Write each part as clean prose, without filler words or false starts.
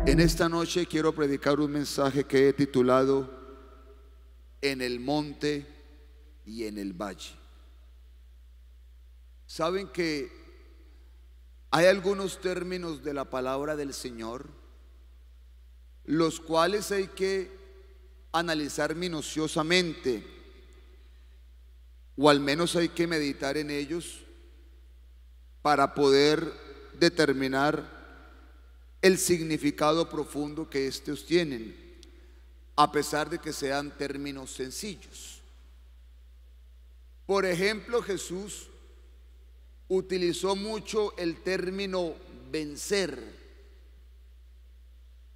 En esta noche quiero predicar un mensaje que he titulado En el monte y en el valle. Saben que hay algunos términos de la palabra del Señor los cuales hay que analizar minuciosamente, o al menos hay que meditar en ellos para poder determinar el significado profundo que estos tienen, a pesar de que sean términos sencillos. Por ejemplo, Jesús utilizó mucho el término vencer.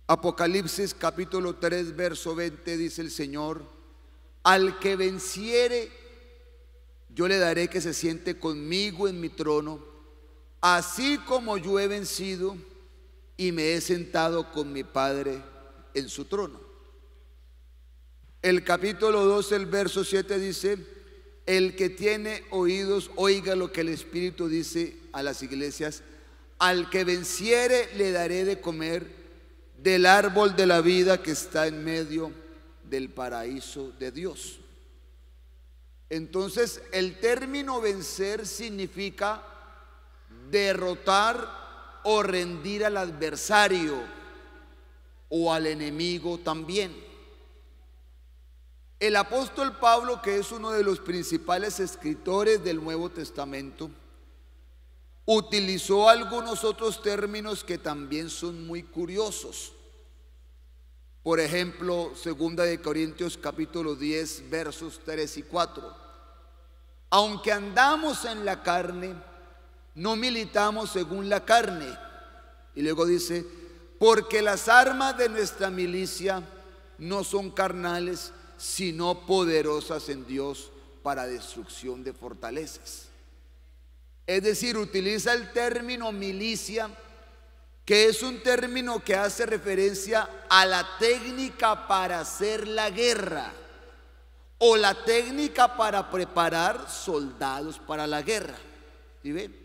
Apocalipsis capítulo 3 verso 20 dice el Señor: al que venciere, yo le daré que se siente conmigo en mi trono, así como yo he vencido y me he sentado con mi Padre en su trono. El capítulo 2, el verso 7 dice: el que tiene oídos, oiga lo que el Espíritu dice a las iglesias. Al que venciere, le daré de comer del árbol de la vida que está en medio del paraíso de Dios. Entonces, el término vencer significa derrotar o rendir al adversario o al enemigo también. El apóstol Pablo, que es uno de los principales escritores del Nuevo Testamento, utilizó algunos otros términos que también son muy curiosos. Por ejemplo, 2 de Corintios capítulo 10 versos 3 y 4. Aunque andamos en la carne, no militamos según la carne. Y luego dice: porque las armas de nuestra milicia no son carnales, sino poderosas en Dios para destrucción de fortalezas. Es decir, utiliza el término milicia, que es un término que hace referencia a la técnica para hacer la guerra o la técnica para preparar soldados para la guerra. ¿Sí ven?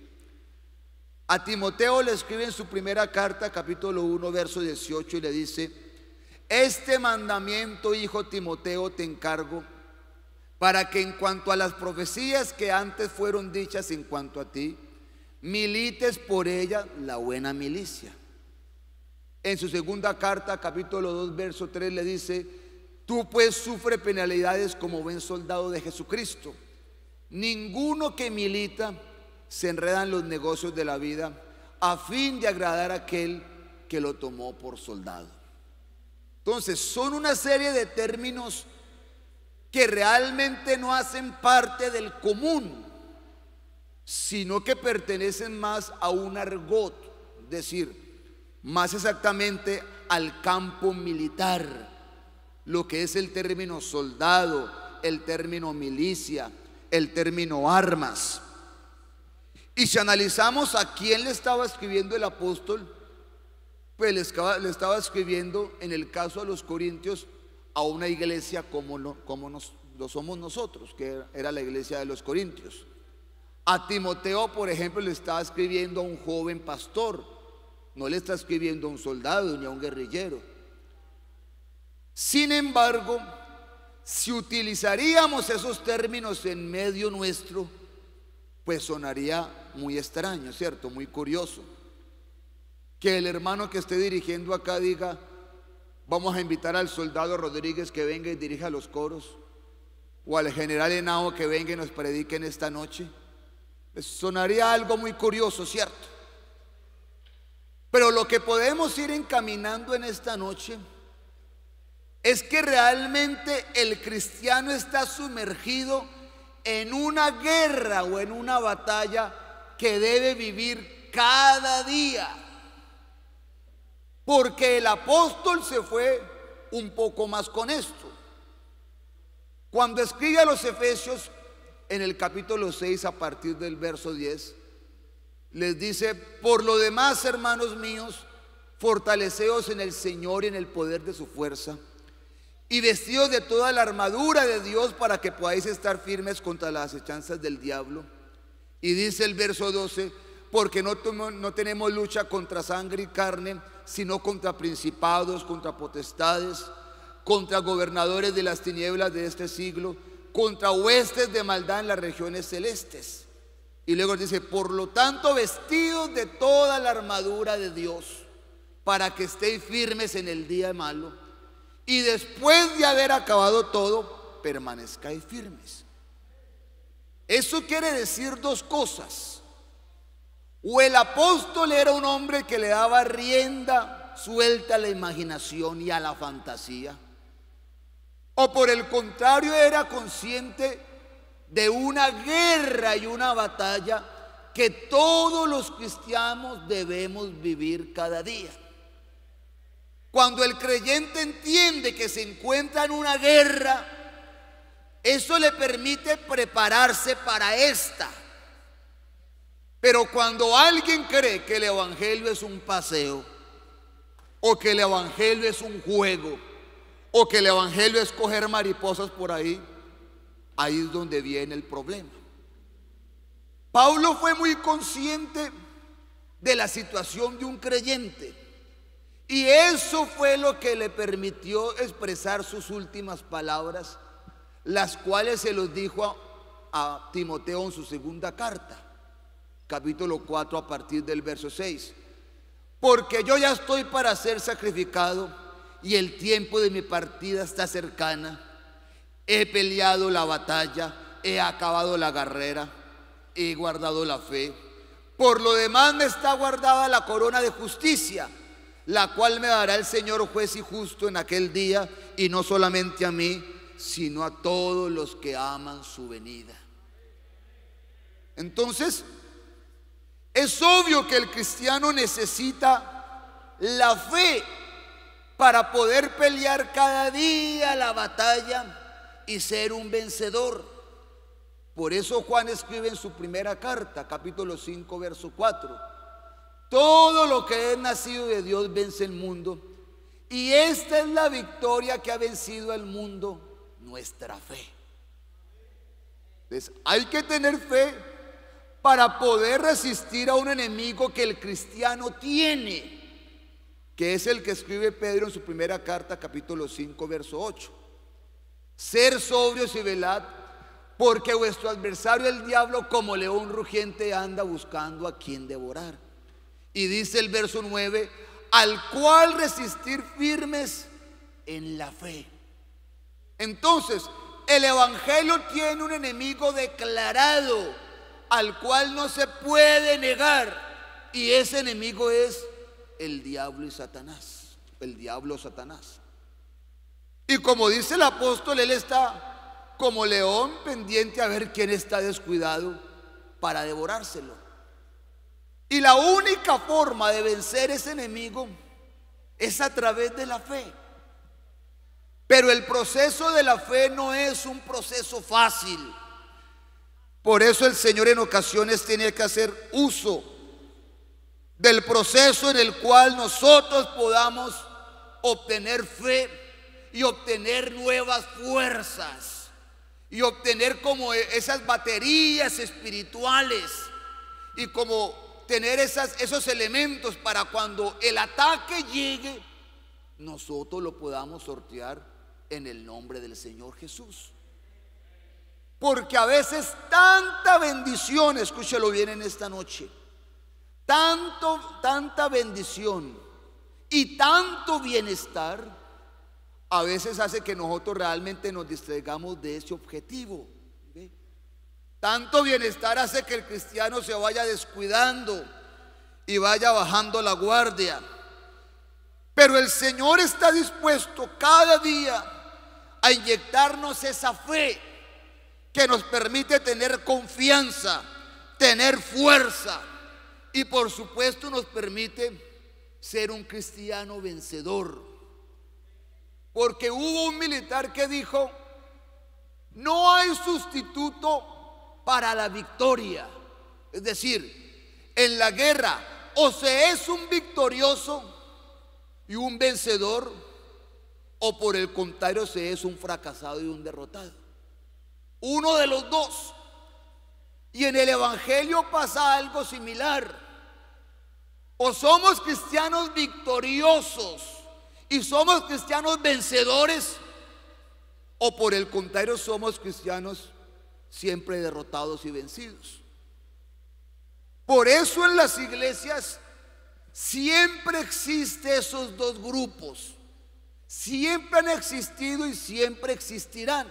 A Timoteo le escribe en su primera carta, capítulo 1, verso 18, y le dice: este mandamiento, hijo Timoteo, te encargo, para que en cuanto a las profecías que antes fueron dichas en cuanto a ti, milites por ella la buena milicia. En su segunda carta, capítulo 2, verso 3, le dice: tú pues sufre penalidades como buen soldado de Jesucristo. Ninguno que milita se enreda en los negocios de la vida a fin de agradar a aquel que lo tomó por soldado. Entonces, son una serie de términos que realmente no hacen parte del común, sino que pertenecen más a un argot, es decir, más exactamente al campo militar, lo que es el término soldado, el término milicia, el término armas. Y si analizamos a quién le estaba escribiendo el apóstol, pues le estaba escribiendo, en el caso de los corintios, a una iglesia como lo somos nosotros, que era la iglesia de los corintios. A Timoteo, por ejemplo, le estaba escribiendo a un joven pastor, no le está escribiendo a un soldado ni a un guerrillero. Sin embargo, si utilizaríamos esos términos en medio nuestro, pues sonaría muy extraño, ¿cierto? Muy curioso. Que el hermano que esté dirigiendo acá diga: vamos a invitar al soldado Rodríguez que venga y dirija los coros, o al general Henao que venga y nos predique en esta noche. Sonaría algo muy curioso, ¿cierto? Pero lo que podemos ir encaminando en esta noche es que realmente el cristiano está sumergido en una guerra o en una batalla que debe vivir cada día. Porque el apóstol se fue un poco más con esto. Cuando escribe a los Efesios, en el capítulo 6, a partir del verso 10, les dice: por lo demás, hermanos míos, fortaleceos en el Señor y en el poder de su fuerza, y vestidos de toda la armadura de Dios para que podáis estar firmes contra las acechanzas del diablo. Y dice el verso 12: porque no tenemos lucha contra sangre y carne, sino contra principados, contra potestades, contra gobernadores de las tinieblas de este siglo, contra huestes de maldad en las regiones celestes. Y luego dice: por lo tanto, vestidos de toda la armadura de Dios, para que estéis firmes en el día malo, y después de haber acabado todo, permanezcáis firmes. Eso quiere decir dos cosas: o el apóstol era un hombre que le daba rienda suelta a la imaginación y a la fantasía, o por el contrario era consciente de una guerra y una batalla que todos los cristianos debemos vivir cada día. Cuando el creyente entiende que se encuentra en una guerra, eso le permite prepararse para esta. Pero cuando alguien cree que el evangelio es un paseo, o que el evangelio es un juego, o que el evangelio es coger mariposas por ahí, ahí es donde viene el problema. Pablo fue muy consciente de la situación de un creyente, y eso fue lo que le permitió expresar sus últimas palabras, las cuales se los dijo a Timoteo en su segunda carta, capítulo 4, a partir del verso 6. Porque yo ya estoy para ser sacrificado, y el tiempo de mi partida está cercana. He peleado la batalla, he acabado la carrera, he guardado la fe. Por lo demás me está guardada la corona de justicia, la cual me dará el Señor juez y justo en aquel día, y no solamente a mí, sino a todos los que aman su venida. Entonces, es obvio que el cristiano necesita la fe para poder pelear cada día la batalla y ser un vencedor. Por eso Juan escribe en su primera carta, capítulo 5, verso 4: todo lo que es nacido de Dios vence el mundo, y esta es la victoria que ha vencido al mundo, nuestra fe. Entonces, hay que tener fe para poder resistir a un enemigo que el cristiano tiene, que es el que escribe Pedro en su primera carta, capítulo 5, verso 8: ser sobrios y velad, porque vuestro adversario el diablo, como león rugiente, anda buscando a quien devorar. Y dice el verso 9: al cual resistir firmes en la fe. Entonces, el evangelio tiene un enemigo declarado, al cual no se puede negar, y ese enemigo es el diablo y Satanás, el diablo o Satanás. Y como dice el apóstol, él está como león pendiente a ver quién está descuidado para devorárselo. Y la única forma de vencer ese enemigo es a través de la fe. Pero el proceso de la fe no es un proceso fácil. Por eso el Señor en ocasiones tiene que hacer uso del proceso en el cual nosotros podamos obtener fe y obtener nuevas fuerzas y obtener como esas baterías espirituales y como tener esos elementos para cuando el ataque llegue, nosotros lo podamos sortear en el nombre del Señor Jesús. Porque a veces tanta bendición, escúchelo bien en esta noche, tanta bendición y tanto bienestar, a veces hace que nosotros realmente nos distraigamos de ese objetivo. ¿Ve? Tanto bienestar hace que el cristiano se vaya descuidando y vaya bajando la guardia. Pero el Señor está dispuesto cada día a inyectarnos esa fe que nos permite tener confianza, tener fuerza y por supuesto nos permite ser un cristiano vencedor. Porque hubo un militar que dijo: no hay sustituto para la victoria. Es decir, en la guerra o se es un victorioso y un vencedor, o por el contrario se es un fracasado y un derrotado. Uno de los dos. Y en el Evangelio pasa algo similar. O somos cristianos victoriosos y somos cristianos vencedores, o por el contrario somos cristianos siempre derrotados y vencidos. Por eso en las iglesias siempre existen esos dos grupos. Siempre han existido y siempre existirán.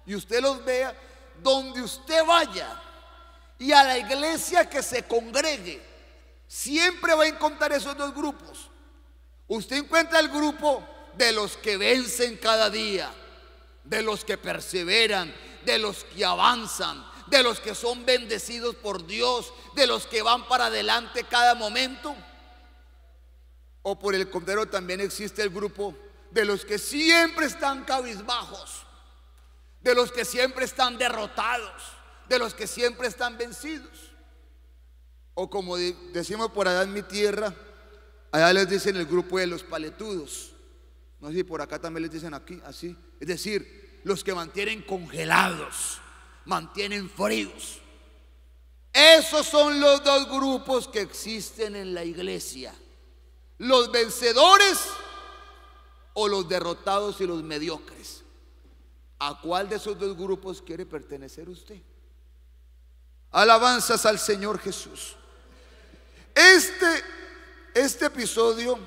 Y usted los vea donde usted vaya y a la iglesia que se congregue, siempre va a encontrar esos dos grupos. Usted encuentra el grupo de los que vencen cada día, de los que perseveran, de los que avanzan, de los que son bendecidos por Dios, de los que van para adelante cada momento. O por el contrario también existe el grupo de los que siempre están cabizbajos, de los que siempre están derrotados, de los que siempre están vencidos. O como decimos por allá en mi tierra, allá les dicen el grupo de los paletudos. No sé si por acá también les dicen aquí, así. Es decir, los que mantienen congelados, mantienen fríos. Esos son los dos grupos que existen en la iglesia: los vencedores o los derrotados y los mediocres. ¿A cuál de esos dos grupos quiere pertenecer usted? Alabanzas al Señor Jesús. Este episodio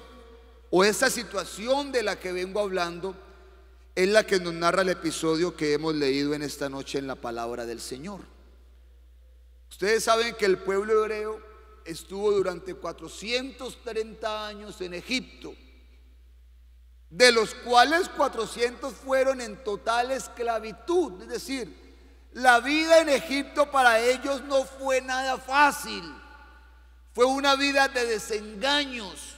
o esta situación de la que vengo hablando es la que nos narra el episodio que hemos leído en esta noche en la palabra del Señor. Ustedes saben que el pueblo hebreo estuvo durante 430 años en Egipto, de los cuales 400 fueron en total esclavitud. Es decir, la vida en Egipto para ellos no fue nada fácil. Fue una vida de desengaños,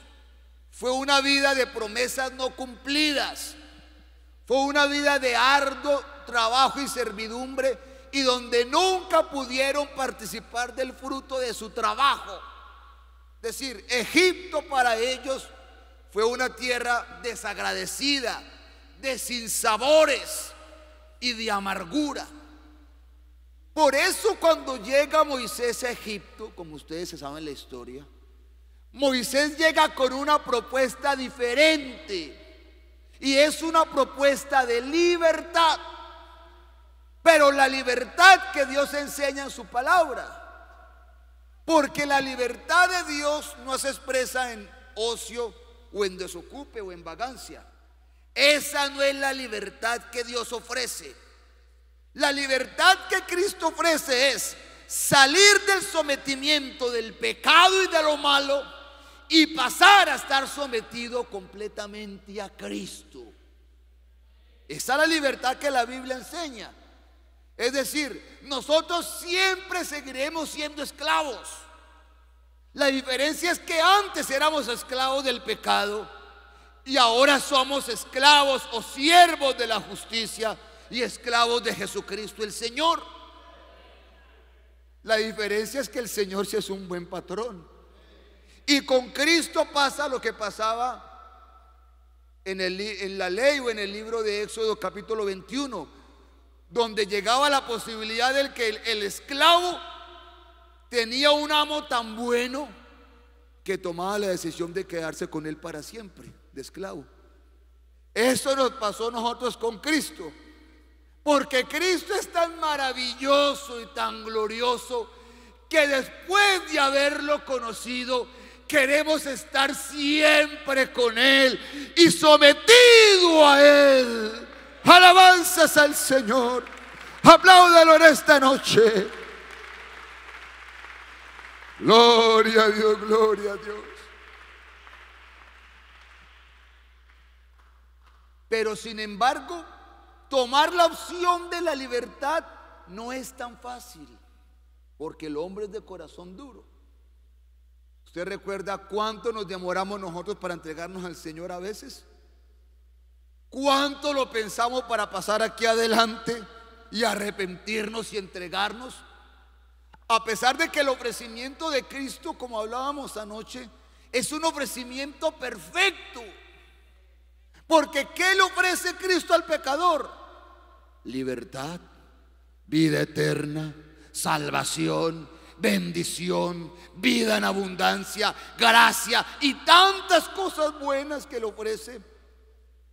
fue una vida de promesas no cumplidas, fue una vida de arduo trabajo y servidumbre, y donde nunca pudieron participar del fruto de su trabajo. Es decir, Egipto para ellos fue una tierra desagradecida, de sinsabores y de amargura. Por eso cuando llega Moisés a Egipto, como ustedes saben la historia, Moisés llega con una propuesta diferente, y es una propuesta de libertad, pero la libertad que Dios enseña en su palabra, porque la libertad de Dios no se expresa en ocio o en desocupe o en vagancia. Esa no es la libertad que Dios ofrece. La libertad que Cristo ofrece es salir del sometimiento del pecado y de lo malo y pasar a estar sometido completamente a Cristo. Esa es la libertad que la Biblia enseña. Es decir, nosotros siempre seguiremos siendo esclavos. La diferencia es que antes éramos esclavos del pecado y ahora somos esclavos o siervos de la justicia y esclavos de Jesucristo el Señor. La diferencia es que el Señor sí es un buen patrón, y con Cristo pasa lo que pasaba en la ley o en el libro de Éxodo capítulo 21, donde llegaba la posibilidad de que el esclavo tenía un amo tan bueno que tomaba la decisión de quedarse con él para siempre, de esclavo. Eso nos pasó a nosotros con Cristo, porque Cristo es tan maravilloso y tan glorioso que después de haberlo conocido queremos estar siempre con Él y sometido a Él. Alabanzas al Señor. Apláudalo en esta noche. Gloria a Dios, gloria a Dios. Pero sin embargo, tomar la opción de la libertad no es tan fácil, porque el hombre es de corazón duro. ¿Usted recuerda cuánto nos demoramos nosotros para entregarnos al Señor a veces? ¿Cuánto lo pensamos para pasar aquí adelante y arrepentirnos y entregarnos? A pesar de que el ofrecimiento de Cristo, como hablábamos anoche, es un ofrecimiento perfecto. Porque ¿qué le ofrece Cristo al pecador? Libertad, vida eterna, salvación, bendición, vida en abundancia, gracia y tantas cosas buenas que le ofrece.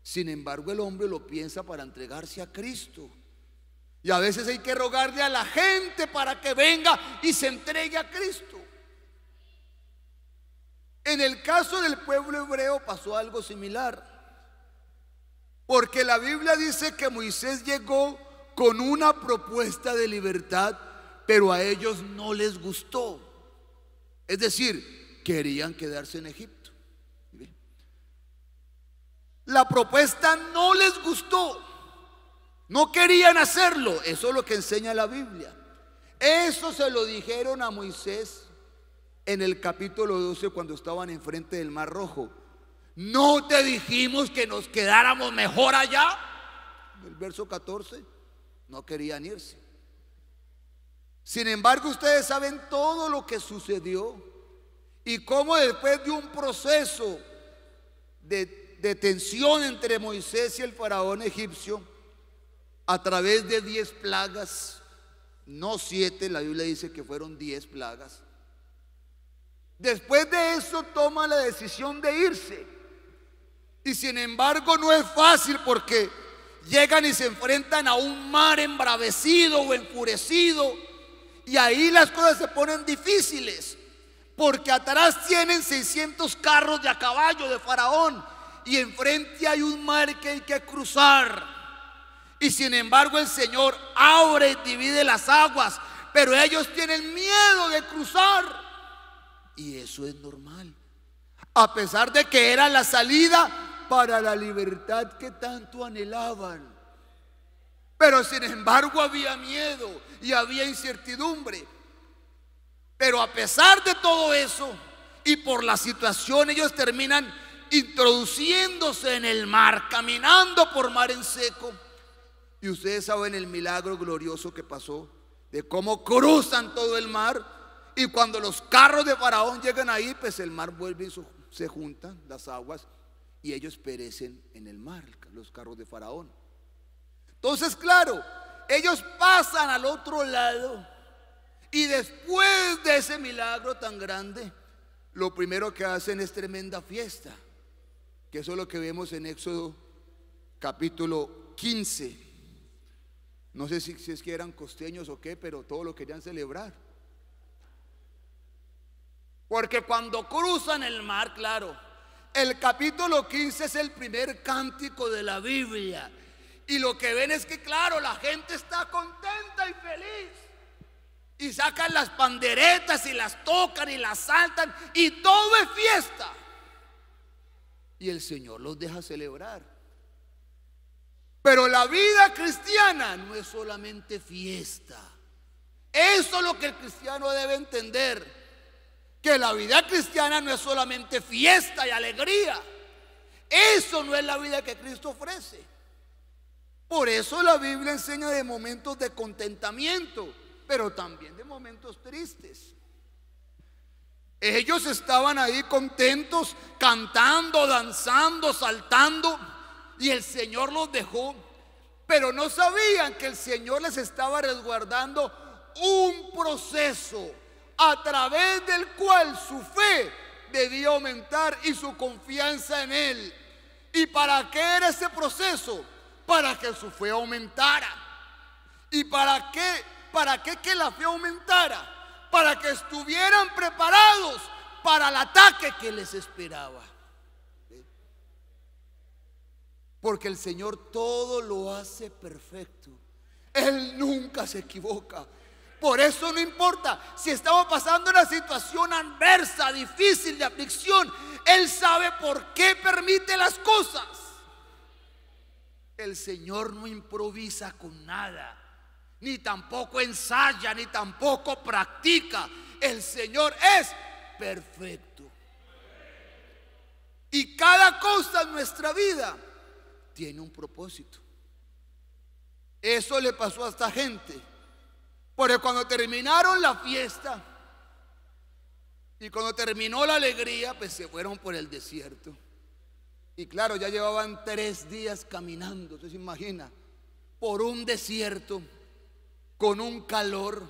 Sin embargo, el hombre lo piensa para entregarse a Cristo. Y a veces hay que rogarle a la gente para que venga y se entregue a Cristo. En el caso del pueblo hebreo pasó algo similar, porque la Biblia dice que Moisés llegó con una propuesta de libertad, pero a ellos no les gustó. Es decir, querían quedarse en Egipto. La propuesta no les gustó, no querían hacerlo. Eso es lo que enseña la Biblia. Eso se lo dijeron a Moisés en el capítulo 12 cuando estaban enfrente del Mar Rojo. ¿No te dijimos que nos quedáramos mejor allá? El verso 14, no querían irse. Sin embargo, ustedes saben todo lo que sucedió y cómo después de un proceso de tensión entre Moisés y el faraón egipcio, a través de 10 plagas, no 7, la Biblia dice que fueron 10 plagas. Después de eso toma la decisión de irse. Y sin embargo no es fácil, porque llegan y se enfrentan a un mar embravecido o enfurecido. Y ahí las cosas se ponen difíciles, porque atrás tienen 600 carros de a caballo de Faraón y enfrente hay un mar que hay que cruzar. Y sin embargo el Señor abre y divide las aguas, pero ellos tienen miedo de cruzar. Y eso es normal, a pesar de que era la salida para la libertad que tanto anhelaban. Pero sin embargo había miedo y había incertidumbre. Pero a pesar de todo eso y por la situación, ellos terminan introduciéndose en el mar, caminando por mar en seco. Y ustedes saben el milagro glorioso que pasó, de cómo cruzan todo el mar. Y cuando los carros de Faraón llegan ahí, pues el mar vuelve y se juntan las aguas y ellos perecen en el mar, los carros de Faraón. Entonces, claro, ellos pasan al otro lado y después de ese milagro tan grande, lo primero que hacen es tremenda fiesta, que eso es lo que vemos en Éxodo capítulo 15. No sé si es que eran costeños o qué, pero todo lo querían celebrar. Porque cuando cruzan el mar, claro, el capítulo 15 es el primer cántico de la Biblia. Y lo que ven es que, claro, la gente está contenta y feliz. Y sacan las panderetas y las tocan y las saltan y todo es fiesta. Y el Señor los deja celebrar. Pero la vida cristiana no es solamente fiesta. Eso es lo que el cristiano debe entender. Que la vida cristiana no es solamente fiesta y alegría. Eso no es la vida que Cristo ofrece. Por eso la Biblia enseña de momentos de contentamiento, pero también de momentos tristes. Ellos estaban ahí contentos, cantando, danzando, saltando, y el Señor los dejó. Pero no sabían que el Señor les estaba resguardando un proceso a través del cual su fe debía aumentar y su confianza en Él. ¿Y para qué era ese proceso? Para que su fe aumentara. ¿Y para qué? ¿Para qué que la fe aumentara? Para que estuvieran preparados para el ataque que les esperaba. Porque el Señor todo lo hace perfecto. Él nunca se equivoca. Por eso no importa si estamos pasando una situación adversa, difícil, de aflicción. Él sabe por qué permite las cosas. El Señor no improvisa con nada, ni tampoco ensaya, ni tampoco practica. El Señor es perfecto. Y cada cosa en nuestra vida tiene un propósito. Eso le pasó a esta gente. Porque cuando terminaron la fiesta y cuando terminó la alegría, pues se fueron por el desierto. Y claro, ya llevaban 3 días caminando. Usted se imagina, por un desierto, con un calor,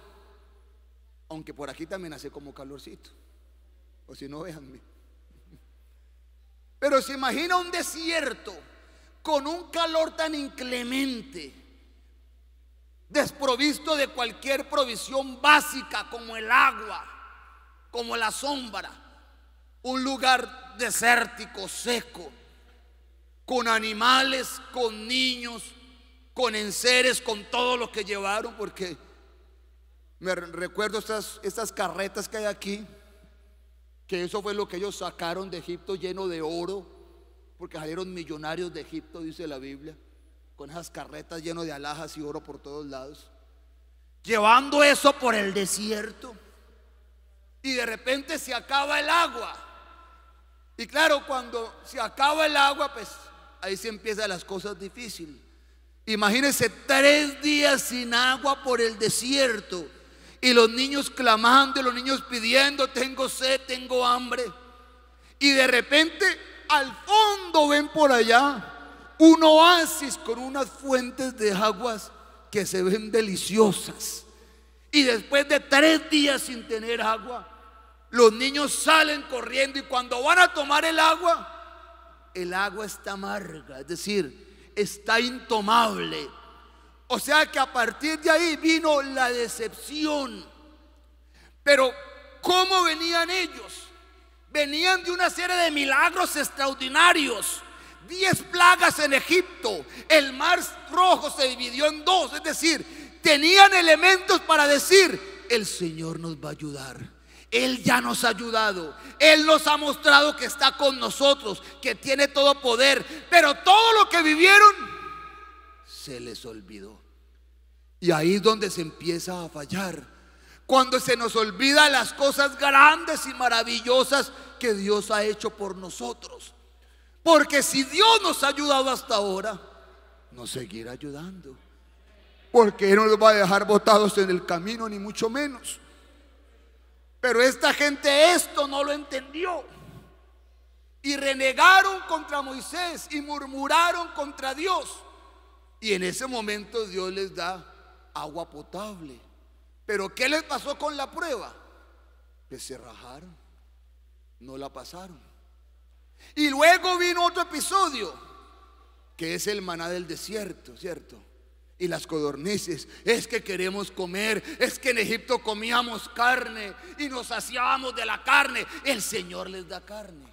Aunque por aquí también hace como calorcito. O si no, véanme. Pero se imagina un desierto con un calor tan inclemente, desprovisto de cualquier provisión básica como el agua, como la sombra. Un lugar desértico, seco, con animales, con niños, con enseres, con todo lo que llevaron. Porque me recuerdo estas carretas que hay aquí, que eso fue lo que ellos sacaron de Egipto, lleno de oro, porque salieron millonarios de Egipto, dice la Biblia, con esas carretas llenas de alhajas y oro por todos lados, llevando eso por el desierto. Y de repente se acaba el agua. Y claro, cuando se acaba el agua, pues ahí se empiezan las cosas difíciles. Imagínense 3 días sin agua por el desierto, y los niños clamando, y los niños pidiendo: tengo sed, tengo hambre. Y de repente al fondo ven por allá un oasis con unas fuentes de aguas que se ven deliciosas. Y después de 3 días sin tener agua, los niños salen corriendo, y cuando van a tomar el agua está amarga, es decir, está intomable. O sea que a partir de ahí vino la decepción. Pero ¿cómo venían ellos? Venían de una serie de milagros extraordinarios. 10 plagas en Egipto, el mar rojo se dividió en 2, es decir, tenían elementos para decir: el Señor nos va a ayudar. Él ya nos ha ayudado, Él nos ha mostrado que está con nosotros, que tiene todo poder. Pero todo lo que vivieron se les olvidó. Y ahí es donde se empieza a fallar, cuando se nos olvida las cosas grandes y maravillosas que Dios ha hecho por nosotros. Porque si Dios nos ha ayudado hasta ahora, nos seguirá ayudando, porque Él no nos va a dejar botados en el camino, ni mucho menos. Pero esta gente esto no lo entendió, y renegaron contra Moisés y murmuraron contra Dios. Y en ese momento Dios les da agua potable. Pero ¿qué les pasó con la prueba? Que se rajaron, no la pasaron. Y luego vino otro episodio, que es el maná del desierto, ¿cierto? Y las codornices: es que queremos comer, es que en Egipto comíamos carne y nos saciábamos de la carne. El Señor les da carne.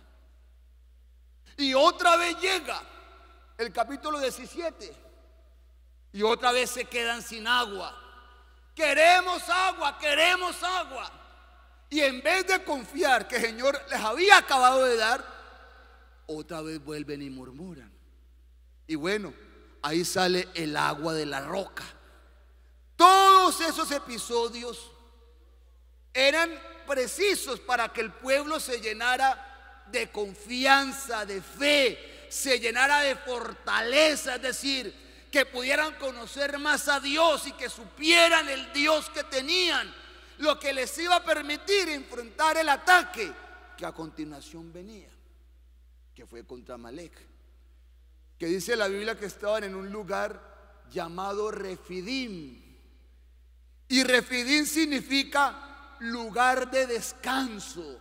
Y otra vez llega el capítulo 17, y otra vez se quedan sin agua. Queremos agua, queremos agua. Y en vez de confiar que el Señor les había acabado de dar, otra vez vuelven y murmuran. Y bueno, ahí sale el agua de la roca. Todos esos episodios eran precisos para que el pueblo se llenara de confianza, de fe, se llenara de fortaleza, es decir, que pudieran conocer más a Dios y que supieran el Dios que tenían, lo que les iba a permitir enfrentar el ataque que a continuación venía, que fue contra Amalek, que dice la Biblia que estaban en un lugar llamado Refidim. Y Refidim significa lugar de descanso.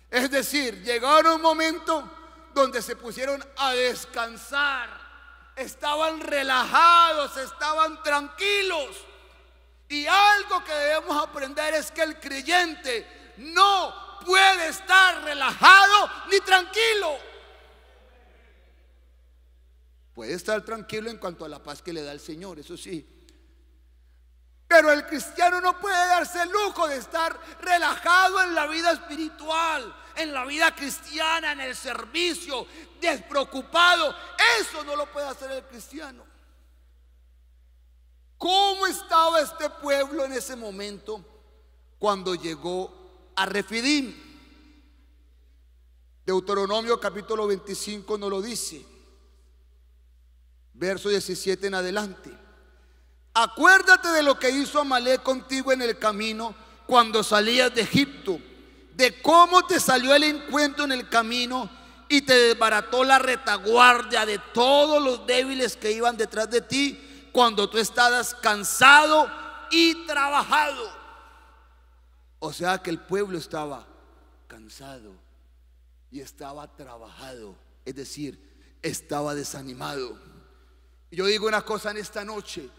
Es decir, llegaron a un momento donde se pusieron a descansar. Estaban relajados, estaban tranquilos. Y algo que debemos aprender es que el creyente no puede estar relajado ni tranquilo. Puede estar tranquilo en cuanto a la paz que le da el Señor, eso sí. Pero el cristiano no puede darse el lujo de estar relajado en la vida espiritual, en la vida cristiana, en el servicio, despreocupado. Eso no lo puede hacer el cristiano. ¿Cómo estaba este pueblo en ese momento cuando llegó a Refidim? Deuteronomio capítulo 25 nos lo dice, verso 17 en adelante. Acuérdate de lo que hizo Amalek contigo en el camino cuando salías de Egipto, de cómo te salió el encuentro en el camino y te desbarató la retaguardia de todos los débiles que iban detrás de ti cuando tú estabas cansado y trabajado. O sea que el pueblo estaba cansado y estaba trabajado, es decir, estaba desanimado. Y yo digo una cosa en esta noche: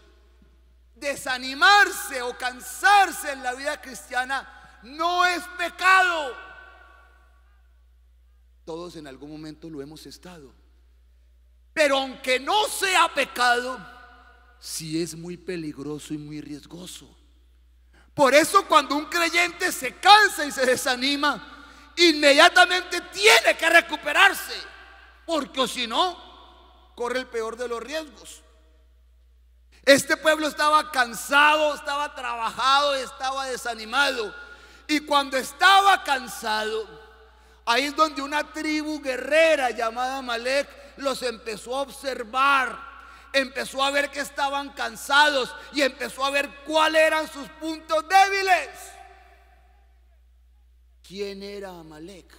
desanimarse o cansarse en la vida cristiana no es pecado. Todos en algún momento lo hemos estado. Pero aunque no sea pecado, sí es muy peligroso y muy riesgoso. Por eso cuando un creyente se cansa y se desanima, inmediatamente tiene que recuperarse, porque si no, corre el peor de los riesgos. Este pueblo estaba cansado, estaba trabajado, estaba desanimado. Y cuando estaba cansado, ahí es donde una tribu guerrera llamada Amalek los empezó a observar. Empezó a ver que estaban cansados y empezó a ver cuáles eran sus puntos débiles. ¿Quién era Amalek?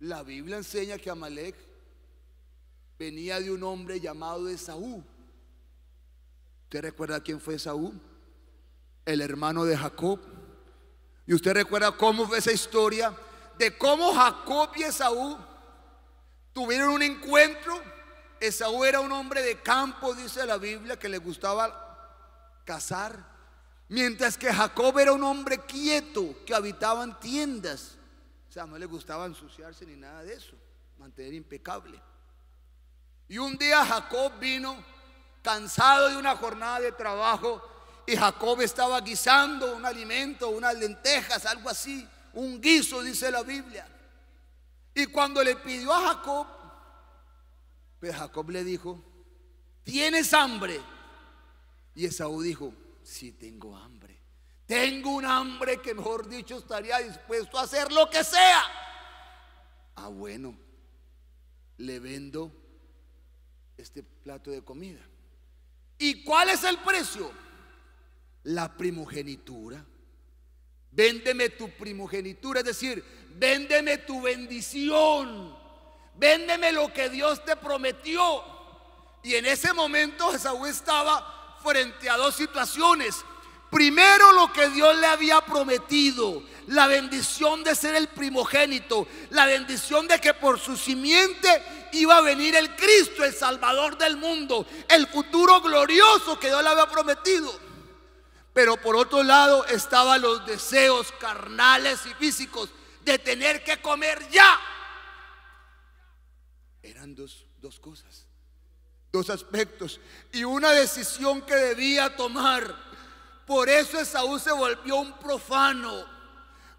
La Biblia enseña que Amalek venía de un hombre llamado Esaú. ¿Usted recuerda quién fue Esaú? El hermano de Jacob. ¿Y usted recuerda cómo fue esa historia? De cómo Jacob y Esaú tuvieron un encuentro. Esaú era un hombre de campo, dice la Biblia, que le gustaba cazar, mientras que Jacob era un hombre quieto, que habitaba en tiendas. O sea, no le gustaba ensuciarse ni nada de eso, mantener impecable. Y un día Jacob vino cansado de una jornada de trabajo, y Jacob estaba guisando un alimento, unas lentejas, algo así, un guiso, dice la Biblia. Y cuando le pidió a Jacob, pues Jacob le dijo: ¿tienes hambre? Y Esaú dijo: sí, tengo hambre. Tengo un hambre que, mejor dicho, estaría dispuesto a hacer lo que sea. Ah, bueno, le vendo este plato de comida. ¿Y cuál es el precio? La primogenitura. Véndeme tu primogenitura, es decir, véndeme tu bendición. Véndeme lo que Dios te prometió. Y en ese momento Esaú estaba frente a dos situaciones. Primero, lo que Dios le había prometido, la bendición de ser el primogénito, la bendición de que por su simiente iba a venir el Cristo, el Salvador del mundo, el futuro glorioso que Dios le había prometido. Pero por otro lado estaban los deseos carnales y físicos de tener que comer ya. Eran dos cosas, dos aspectos y una decisión que debía tomar. Por eso Esaú se volvió un profano,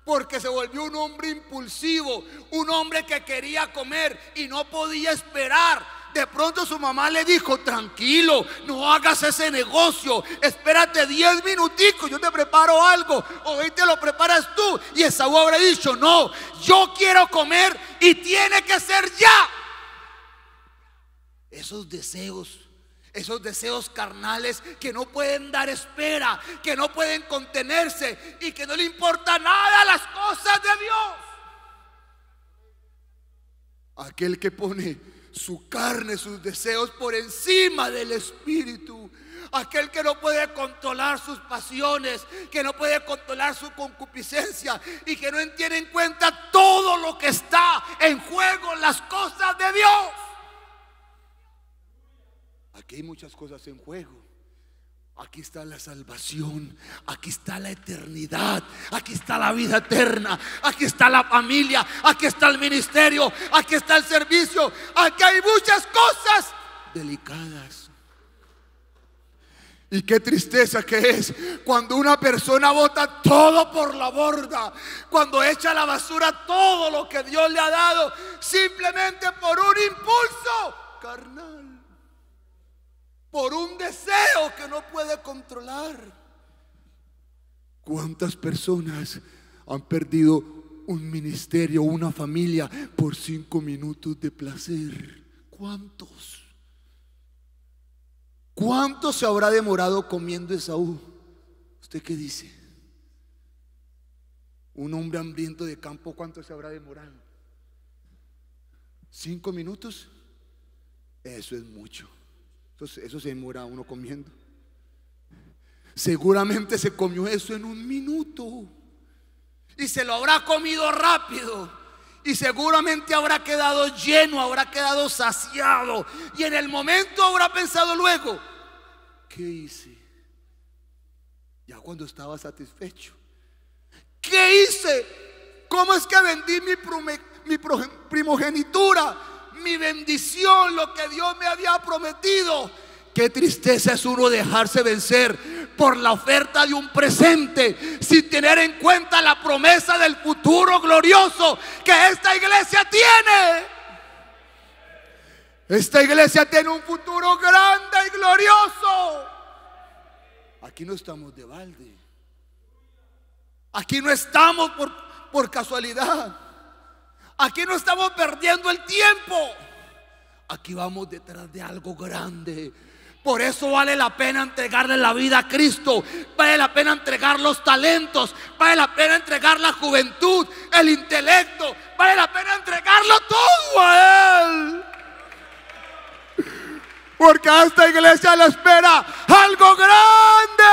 porque se volvió un hombre impulsivo, un hombre que quería comer y no podía esperar. De pronto su mamá le dijo: tranquilo, no hagas ese negocio, espérate 10 minuticos, yo te preparo algo, o hoy te lo preparas tú. Y Esaú habrá dicho: no, yo quiero comer y tiene que ser ya. Esos deseos carnales que no pueden dar espera, que no pueden contenerse y que no le importa nada las cosas de Dios. Aquel que pone su carne, sus deseos por encima del espíritu. Aquel que no puede controlar sus pasiones, que no puede controlar su concupiscencia y que no tiene en cuenta todo lo que está en juego, las cosas de Dios. Aquí hay muchas cosas en juego. Aquí está la salvación, aquí está la eternidad, aquí está la vida eterna, aquí está la familia, aquí está el ministerio, aquí está el servicio. Aquí hay muchas cosas delicadas. Y qué tristeza que es cuando una persona bota todo por la borda, cuando echa a la basura todo lo que Dios le ha dado, simplemente por un impulso carnal, por un deseo que no puede controlar. ¿Cuántas personas han perdido un ministerio, una familia por 5 minutos de placer? ¿Cuántos? ¿Cuánto se habrá demorado comiendo Esaú? ¿Usted qué dice? Un hombre hambriento de campo, ¿cuánto se habrá demorado? 5 minutos. Eso es mucho. Eso se demora uno comiendo. Seguramente se comió eso en un minuto y se lo habrá comido rápido y seguramente habrá quedado lleno, habrá quedado saciado y en el momento habrá pensado luego: ¿qué hice? Ya cuando estaba satisfecho, ¿qué hice? ¿Cómo es que vendí mi primogenitura, mi bendición, lo que Dios me había prometido? Qué tristeza es uno dejarse vencer por la oferta de un presente sin tener en cuenta la promesa del futuro glorioso que esta iglesia tiene. Esta iglesia tiene un futuro grande y glorioso. Aquí no estamos de balde. Aquí no estamos por casualidad. Aquí no estamos perdiendo el tiempo. Aquí vamos detrás de algo grande. Por eso vale la pena entregarle la vida a Cristo. Vale la pena entregar los talentos. Vale la pena entregar la juventud, el intelecto. Vale la pena entregarlo todo a Él. Porque a esta iglesia le espera algo grande.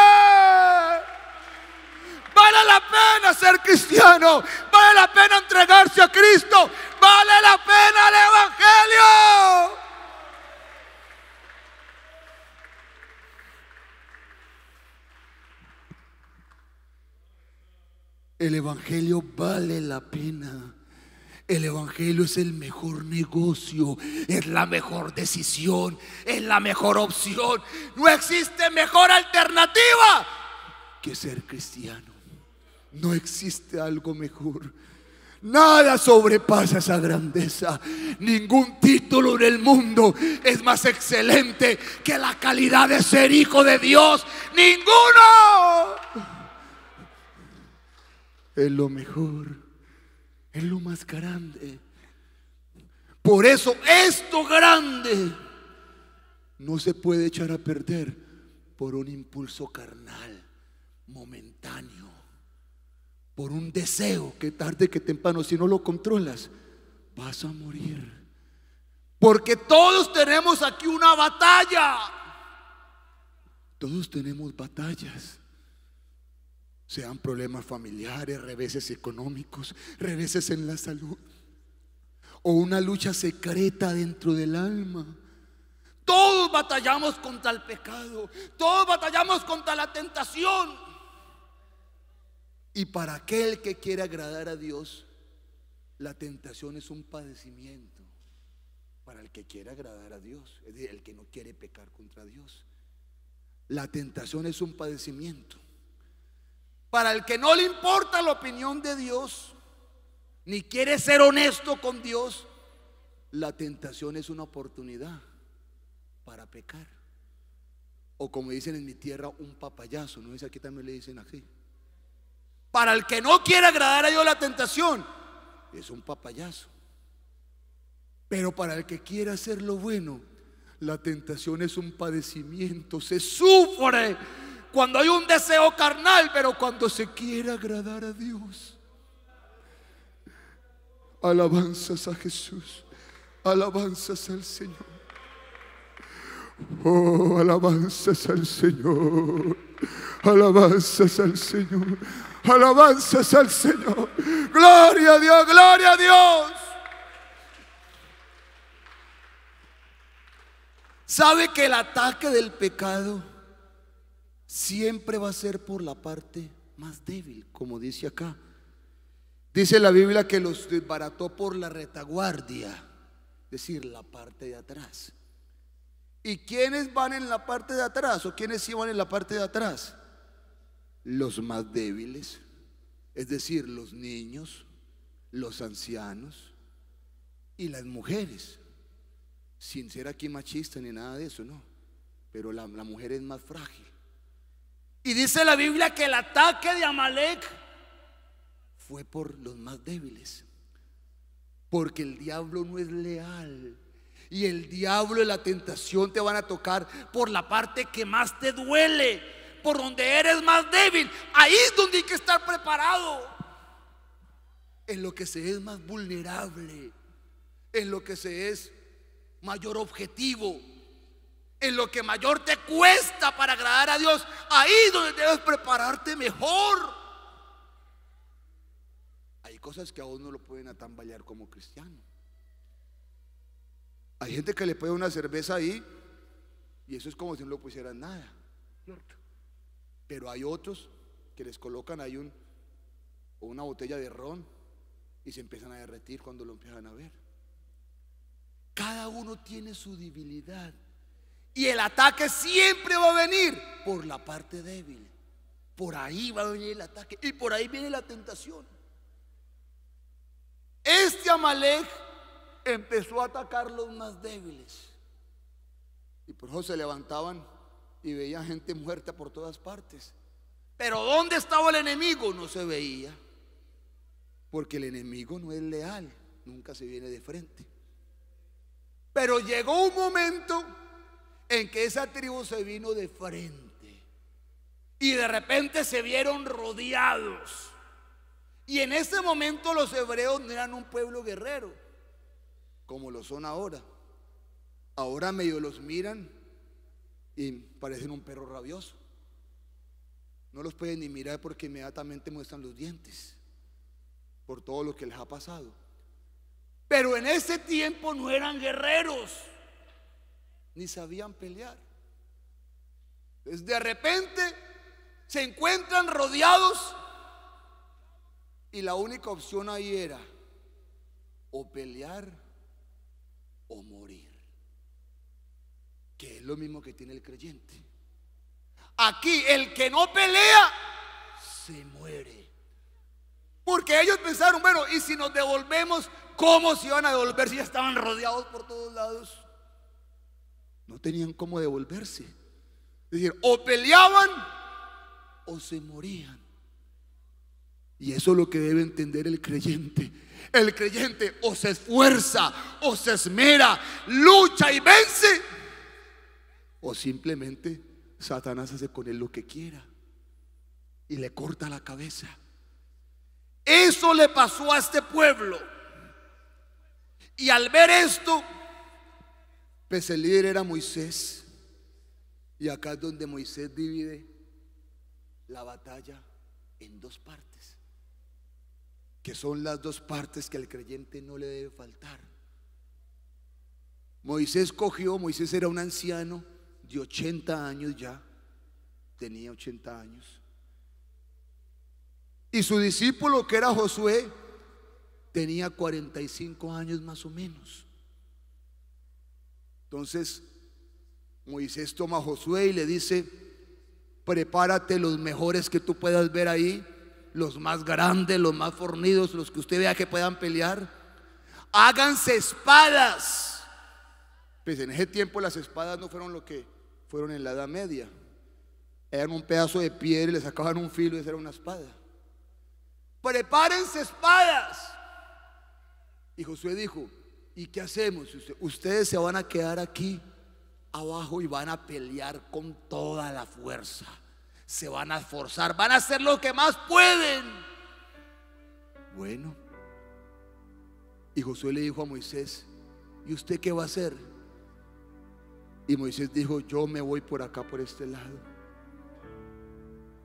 Vale la pena ser cristiano. Vale la pena entregarse a Cristo. Vale la pena el evangelio. El evangelio vale la pena. El evangelio es el mejor negocio, es la mejor decisión, es la mejor opción. No existe mejor alternativa que ser cristiano. No existe algo mejor. Nada sobrepasa esa grandeza. Ningún título en el mundo es más excelente que la calidad de ser hijo de Dios. Ninguno. Es lo mejor, es lo más grande. Por eso esto grande no se puede echar a perder por un impulso carnal, momentáneo, por un deseo que tarde que temprano, si no lo controlas, vas a morir. Porque todos tenemos aquí una batalla. Todos tenemos batallas. Sean problemas familiares, reveses económicos, reveses en la salud, o una lucha secreta dentro del alma. Todos batallamos contra el pecado. Todos batallamos contra la tentación. Y para aquel que quiere agradar a Dios, la tentación es un padecimiento. Para el que quiere agradar a Dios, es decir, el que no quiere pecar contra Dios, la tentación es un padecimiento. Para el que no le importa la opinión de Dios, ni quiere ser honesto con Dios, la tentación es una oportunidad para pecar. O como dicen en mi tierra, un papayazo. ¿No es? Aquí también le dicen así. Para el que no quiere agradar a Dios, la tentación es un papayazo. Pero para el que quiere hacer lo bueno, la tentación es un padecimiento. Se sufre cuando hay un deseo carnal, pero cuando se quiere agradar a Dios. Alabanzas a Jesús, alabanzas al Señor. Oh, alabanzas al Señor, alabanzas al Señor, alabanzas al Señor. Gloria a Dios, gloria a Dios. ¿Sabe que el ataque del pecado siempre va a ser por la parte más débil, como dice acá? Dice la Biblia que los desbarató por la retaguardia, es decir, la parte de atrás. ¿Y quiénes van en la parte de atrás? ¿O quiénes iban en la parte de atrás? Los más débiles, es decir, los niños, los ancianos y las mujeres. Sin ser aquí machista ni nada de eso, no. Pero la mujer es más frágil. Y dice la Biblia que el ataque de Amalek fue por los más débiles. Porque el diablo no es leal. Y el diablo y la tentación te van a tocar por la parte que más te duele, por donde eres más débil. Ahí es donde hay que estar preparado. En lo que se es más vulnerable, en lo que se es mayor objetivo, en lo que mayor te cuesta para agradar a Dios, ahí es donde debes prepararte mejor. Hay cosas que a uno lo pueden atambalear como cristiano. Hay gente que le pone una cerveza ahí y eso es como si no lo pusieran nada, ¿cierto? Pero hay otros que les colocan ahí una botella de ron y se empiezan a derretir cuando lo empiezan a ver. Cada uno tiene su debilidad y el ataque siempre va a venir por la parte débil. Por ahí va a venir el ataque y por ahí viene la tentación. Este Amalek empezó a atacar los más débiles y por eso se levantaban y veían gente muerta por todas partes. Pero ¿dónde estaba el enemigo? No se veía, porque el enemigo no es leal, nunca se viene de frente. Pero llegó un momento en que esa tribu se vino de frente y de repente se vieron rodeados. Y en ese momento los hebreos no eran un pueblo guerrero como lo son ahora. Ahora medio los miran y parecen un perro rabioso. No los pueden ni mirar porque inmediatamente muestran los dientes por todo lo que les ha pasado. Pero en ese tiempo no eran guerreros, ni sabían pelear. Entonces de repente se encuentran rodeados y la única opción ahí era o pelear o morir, que es lo mismo que tiene el creyente. Aquí el que no pelea se muere. Porque ellos pensaron, bueno, y si nos devolvemos, ¿cómo se iban a devolver si ya estaban rodeados por todos lados? No tenían cómo devolverse. Es decir, o peleaban o se morían. Y eso es lo que debe entender el creyente. El creyente o se esfuerza, o se esmera, lucha y vence, o simplemente Satanás hace con él lo que quiera y le corta la cabeza. Eso le pasó a este pueblo. Y al ver esto, pues el líder era Moisés. Y acá es donde Moisés divide la batalla en dos partes, que son las dos partes que al creyente no le debe faltar. Moisés era un anciano de 80 años ya, tenía 80 años. Y su discípulo, que era Josué, tenía 45 años más o menos. Entonces Moisés toma a Josué y le dice: prepárate los mejores que tú puedas ver ahí, los más grandes, los más fornidos, los que usted vea que puedan pelear. Háganse espadas. Pues en ese tiempo las espadas no fueron lo que fueron en la Edad Media. Eran un pedazo de piedra y le sacaban un filo y esa era una espada. Prepárense espadas. Y Josué dijo: ¿y qué hacemos? Ustedes se van a quedar aquí abajo y van a pelear con toda la fuerza. Se van a esforzar, van a hacer lo que más pueden. Bueno. Y Josué le dijo a Moisés: ¿y usted qué va a hacer? Y Moisés dijo: yo me voy por acá, por este lado.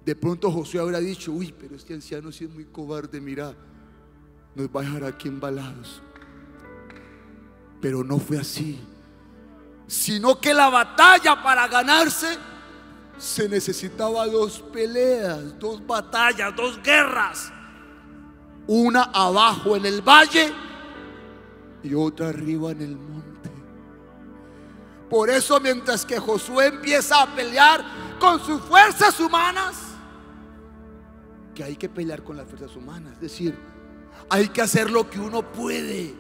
De pronto Josué habrá dicho: uy, pero este anciano sí es muy cobarde, mira, nos va a dejar aquí embalados. Pero no fue así, sino que la batalla para ganarse se necesitaba dos peleas, dos batallas, dos guerras. Una abajo en el valle y otra arriba en el monte. Por eso mientras que Josué empieza a pelear con sus fuerzas humanas, que hay que pelear con las fuerzas humanas, es decir, hay que hacer lo que uno puede.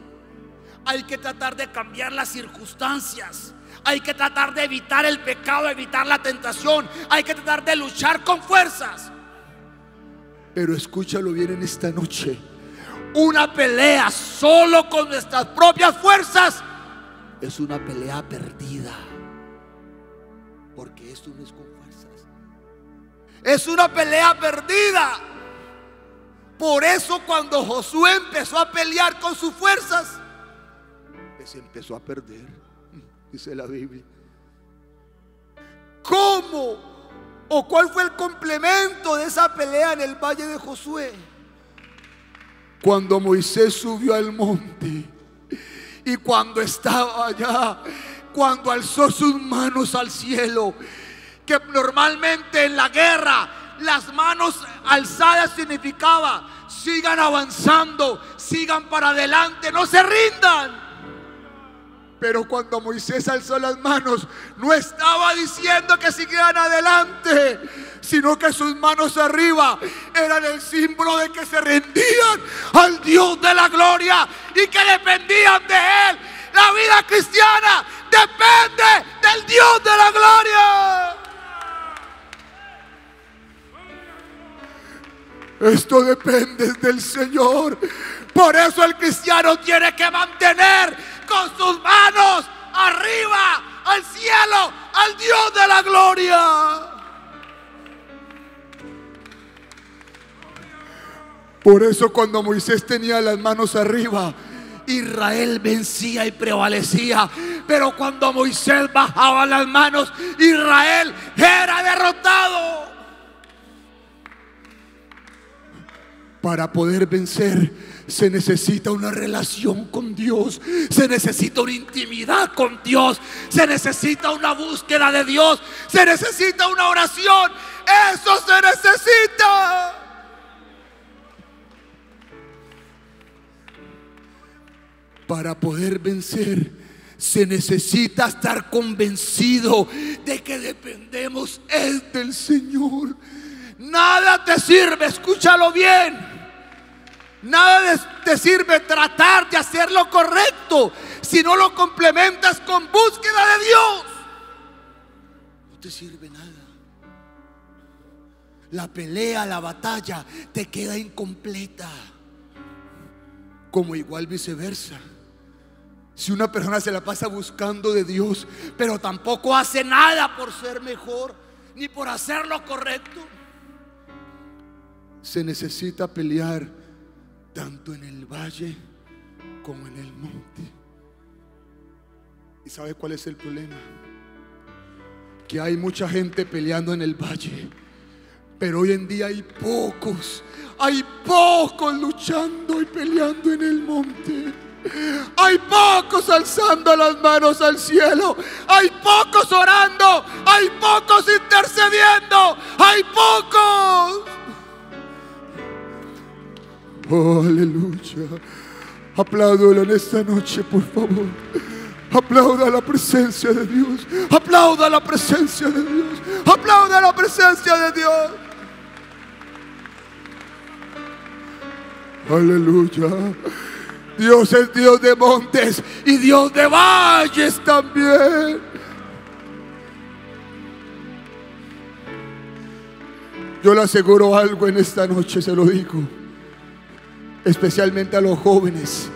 Hay que tratar de cambiar las circunstancias. Hay que tratar de evitar el pecado, evitar la tentación. Hay que tratar de luchar con fuerzas. Pero escúchalo bien en esta noche: una pelea solo con nuestras propias fuerzas es una pelea perdida, porque esto no es con fuerzas, es una pelea perdida. Por eso cuando Josué empezó a pelear con sus fuerzas, se empezó a perder, dice la Biblia. ¿Cómo? ¿O cuál fue el complemento de esa pelea en el valle de Josué? Cuando Moisés subió al monte y cuando estaba allá, cuando alzó sus manos al cielo, que normalmente en la guerra las manos alzadas significaba sigan avanzando, sigan para adelante, no se rindan. Pero cuando Moisés alzó las manos, no estaba diciendo que siguieran adelante, sino que sus manos arriba eran el símbolo de que se rendían al Dios de la gloria y que dependían de Él. La vida cristiana depende del Dios de la gloria. Esto depende del Señor. Por eso el cristiano tiene que mantener con sus manos arriba al cielo, al Dios de la gloria. Por eso cuando Moisés tenía las manos arriba, Israel vencía y prevalecía. Pero cuando Moisés bajaba las manos, Israel era derrotado. Para poder vencer se necesita una relación con Dios, se necesita una intimidad con Dios, se necesita una búsqueda de Dios, se necesita una oración. Eso se necesita. Para poder vencer se necesita estar convencido de que dependemos es del Señor. Nada te sirve, escúchalo bien. Nada te sirve tratar de hacer lo correcto si no lo complementas con búsqueda de Dios. No te sirve nada. La pelea, la batalla te queda incompleta. Como igual viceversa. Si una persona se la pasa buscando de Dios, pero tampoco hace nada por ser mejor, ni por hacer lo correcto, se necesita pelear tanto en el valle como en el monte. ¿Y sabe cuál es el problema? Que hay mucha gente peleando en el valle, pero hoy en día hay pocos luchando y peleando en el monte. Hay pocos alzando las manos al cielo, hay pocos orando, hay pocos intercediendo, hay pocos. Oh, aleluya. Apláudalo en esta noche, por favor. Aplauda la presencia de Dios. Aplauda la presencia de Dios. Aplauda la presencia de Dios. Aleluya. Dios es Dios de montes y Dios de valles también. Yo le aseguro algo en esta noche, se lo digo, especialmente a los jóvenes.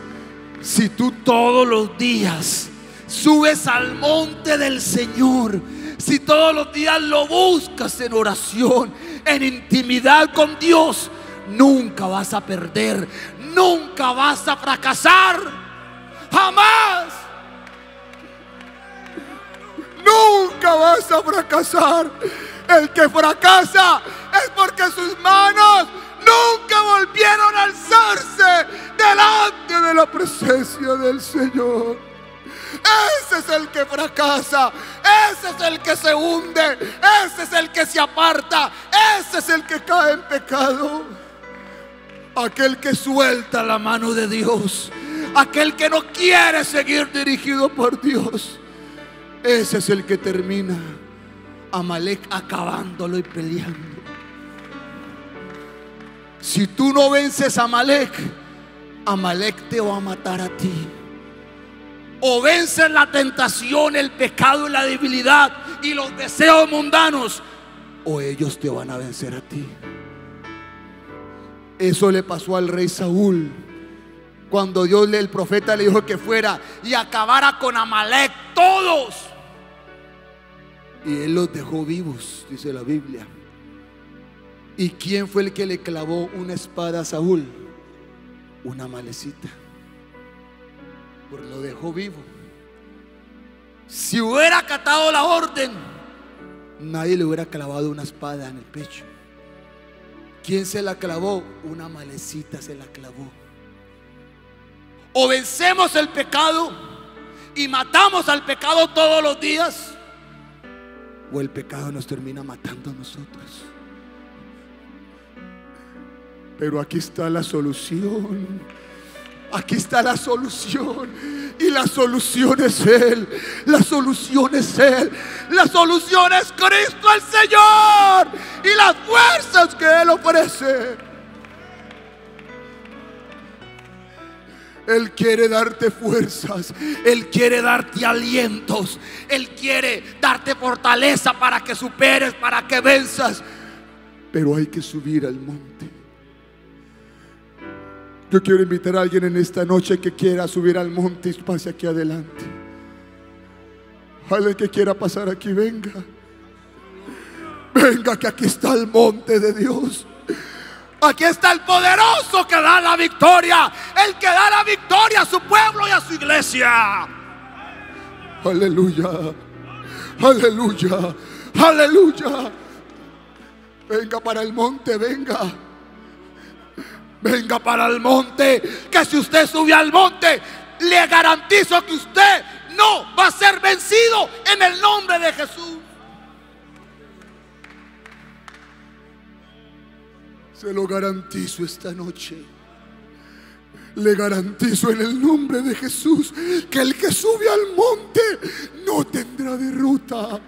Si tú todos los días subes al monte del Señor, si todos los días lo buscas en oración, en intimidad con Dios, nunca vas a perder, nunca vas a fracasar, jamás. Nunca vas a fracasar. El que fracasa es porque sus manos nunca volvieron a alzarse delante de la presencia del Señor. Ese es el que fracasa, ese es el que se hunde, ese es el que se aparta, ese es el que cae en pecado. Aquel que suelta la mano de Dios, aquel que no quiere seguir dirigido por Dios, ese es el que termina Amalek acabándolo y peleando. Si tú no vences a Amalek, Amalek te va a matar a ti. O vences la tentación, el pecado y la debilidad y los deseos mundanos, o ellos te van a vencer a ti. Eso le pasó al rey Saúl cuando Dios, el profeta, le dijo que fuera y acabara con Amalek todos, y él los dejó vivos, dice la Biblia. ¿Y quién fue el que le clavó una espada a Saúl? Una amalecita. Porque lo dejó vivo. Si hubiera acatado la orden, nadie le hubiera clavado una espada en el pecho. ¿Quién se la clavó? Una malecita se la clavó. O vencemos el pecado y matamos al pecado todos los días, o el pecado nos termina matando a nosotros. Pero aquí está la solución. Aquí está la solución. Y la solución es Él. La solución es Él. La solución es Cristo el Señor y las fuerzas que Él ofrece. Él quiere darte fuerzas. Él quiere darte alientos. Él quiere darte fortaleza para que superes, para que venzas. Pero hay que subir al monte. Yo quiero invitar a alguien en esta noche que quiera subir al monte y pase aquí adelante. Alguien que quiera pasar aquí, venga. Venga, que aquí está el monte de Dios. Aquí está el poderoso que da la victoria. El que da la victoria a su pueblo y a su iglesia. Aleluya. Aleluya. Aleluya. Venga para el monte, venga. Venga para el monte, que si usted sube al monte, le garantizo que usted no va a ser vencido en el nombre de Jesús. Se lo garantizo esta noche. Le garantizo en el nombre de Jesús que el que sube al monte no tendrá derrota.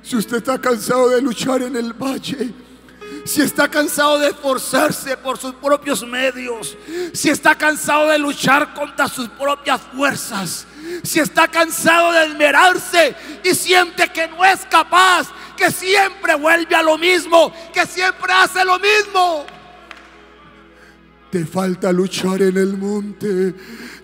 Si usted está cansado de luchar en el valle, si está cansado de esforzarse por sus propios medios, si está cansado de luchar contra sus propias fuerzas, si está cansado de esmerarse y siente que no es capaz, que siempre vuelve a lo mismo, que siempre hace lo mismo, te falta luchar en el monte.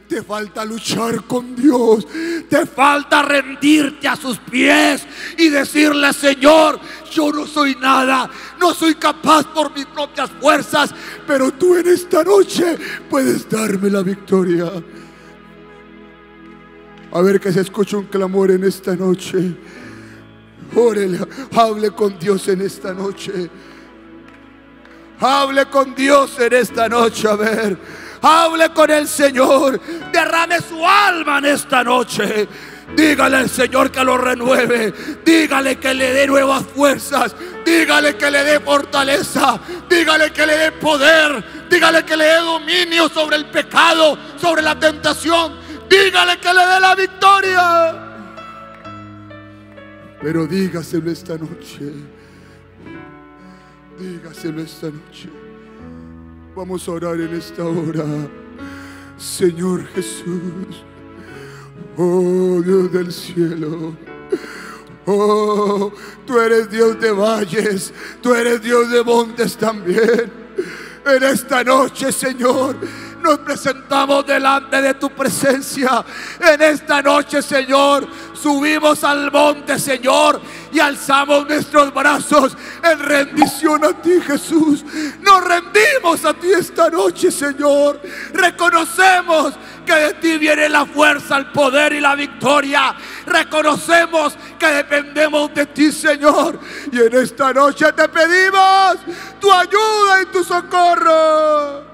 Te falta luchar con Dios. Te falta rendirte a sus pies y decirle: Señor, yo no soy nada, no soy capaz por mis propias fuerzas, pero tú en esta noche puedes darme la victoria. A ver, que se escuche un clamor en esta noche. Órele, hable con Dios en esta noche. Hable con Dios en esta noche. A ver, hable con el Señor. Derrame su alma en esta noche. Dígale al Señor que lo renueve. Dígale que le dé nuevas fuerzas. Dígale que le dé fortaleza. Dígale que le dé poder. Dígale que le dé dominio sobre el pecado, sobre la tentación. Dígale que le dé la victoria. Pero dígaselo esta noche. Dígaselo esta noche. Vamos a orar en esta hora. Señor Jesús, oh Dios del cielo, oh, tú eres Dios de valles, tú eres Dios de montes también. En esta noche, Señor, nos presentamos delante de tu presencia. En esta noche, Señor, subimos al monte, Señor, y alzamos nuestros brazos en rendición a ti, Jesús. Nos rendimos a ti esta noche, Señor. Reconocemos que de ti viene la fuerza, el poder y la victoria. Reconocemos que dependemos de ti, Señor. Y en esta noche te pedimos tu ayuda y tu socorro.